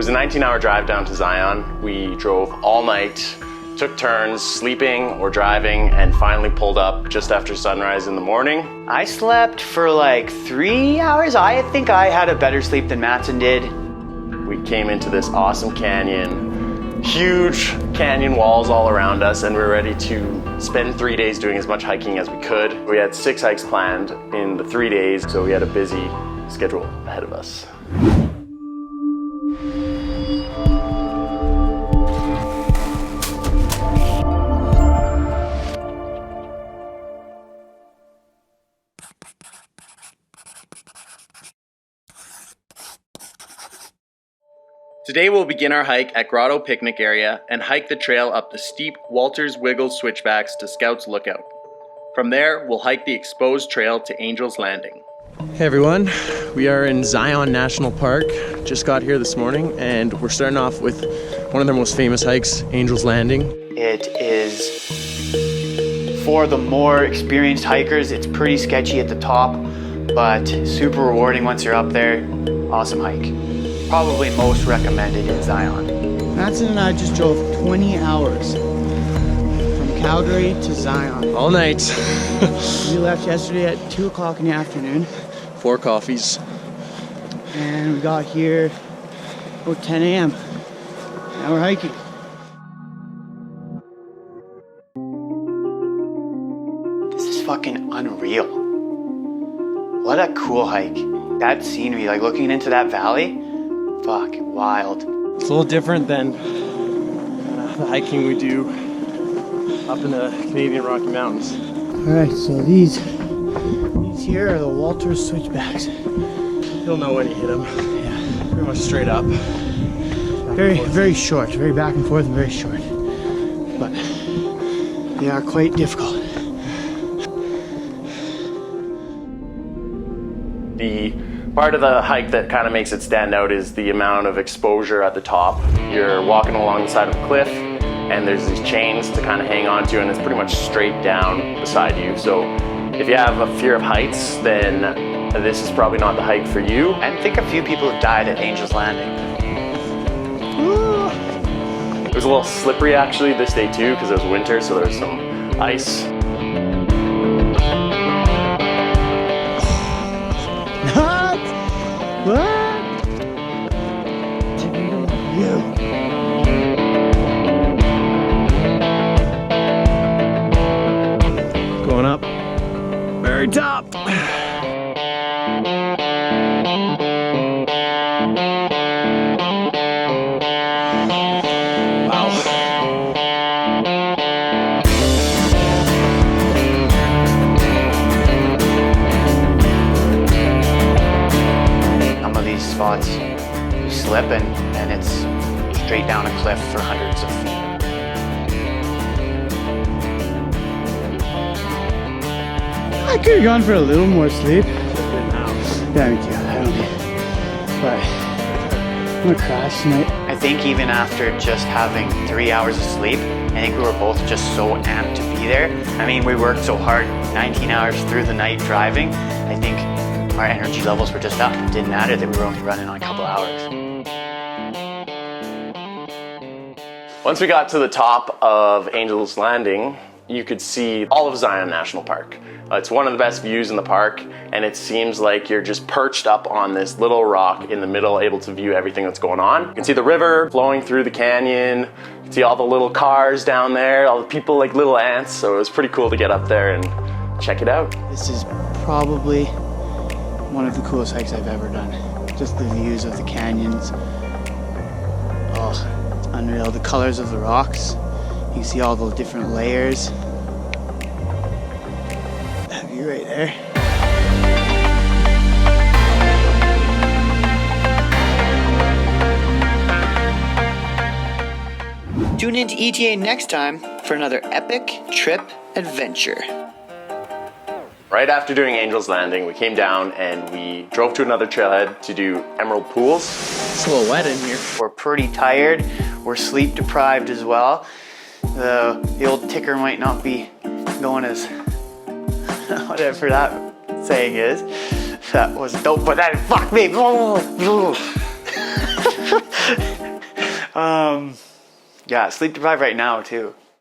was a 19-hour drive down to Zion. We drove all night, took turns sleeping or driving, and finally pulled up just after sunrise in the morning. I slept for like 3 hours. I think I had a better sleep than Matson did. We came into this awesome canyon, huge canyon walls all around us, and we were ready to spend 3 days doing as much hiking as we could. We had 6 hikes planned in the 3 days, so we had a busy schedule ahead of us. Today we'll begin our hike at Grotto Picnic Area and hike the trail up the steep Walters Wiggles Switchbacks to Scouts Lookout. From there, we'll hike the exposed trail to Angel's Landing. Hey everyone, we are in Zion National Park. Just got here this morning and we're starting off with one of their most famous hikes, Angel's Landing. It is, for the more experienced hikers, it's pretty sketchy at the top, but super rewarding once you're up there. Awesome hike. Probably most recommended in Zion. Matson and I just drove 20 hours from Calgary to Zion. All night. We left yesterday at 2 o'clock in the afternoon. 4 coffees. And we got here about 10 a.m. Now we're hiking. This is fucking unreal. What a cool hike. That scenery, like looking into that valley, fuck, wild. It's a little different than the hiking we do up in the Canadian Rocky Mountains. All right, so these here are the Walters Switchbacks. You'll know when you hit them. Yeah, Pretty much straight up. very short, very back and forth and very short. But they are quite difficult. The part of the hike that kind of makes it stand out is the amount of exposure at the top. You're walking along the side of a cliff and there's these chains to kind of hang on to, and it's pretty much straight down beside you. So if you have a fear of heights, then this is probably not the hike for you. I think a few people have died at Angel's Landing. It was a little slippery actually this day too because it was winter, so there was some ice. What? Yeah. Going up, very top. Spots you slip and it's straight down a cliff for hundreds of feet. I could have gone for a little more sleep. Yeah, me too. I don't need. But I'm gonna crash tonight. I think even after just having 3 hours of sleep, I think we were both just so amped to be there. I mean, we worked so hard, 19 hours through the night driving. I think our energy levels were just up. It didn't matter that we were only running on a couple hours. Once we got to the top of Angel's Landing, you could see all of Zion National Park. It's one of the best views in the park, and it seems like you're just perched up on this little rock in the middle, able to view everything that's going on. You can see the river flowing through the canyon. You can see all the little cars down there, all the people like little ants, so it was pretty cool to get up there and check it out. This is probably one of the coolest hikes I've ever done. Just the views of the canyons. Oh, it's unreal. The colors of the rocks. You can see all the different layers. That view right there. Tune in to ETA next time for another epic trip adventure. Right after doing Angel's Landing, we came down and we drove to another trailhead to do Emerald Pools. It's a little wet in here. We're pretty tired. We're sleep deprived as well. The old ticker might not be going as whatever that saying is. That was dope, but that fuck me. Yeah, sleep deprived right now too.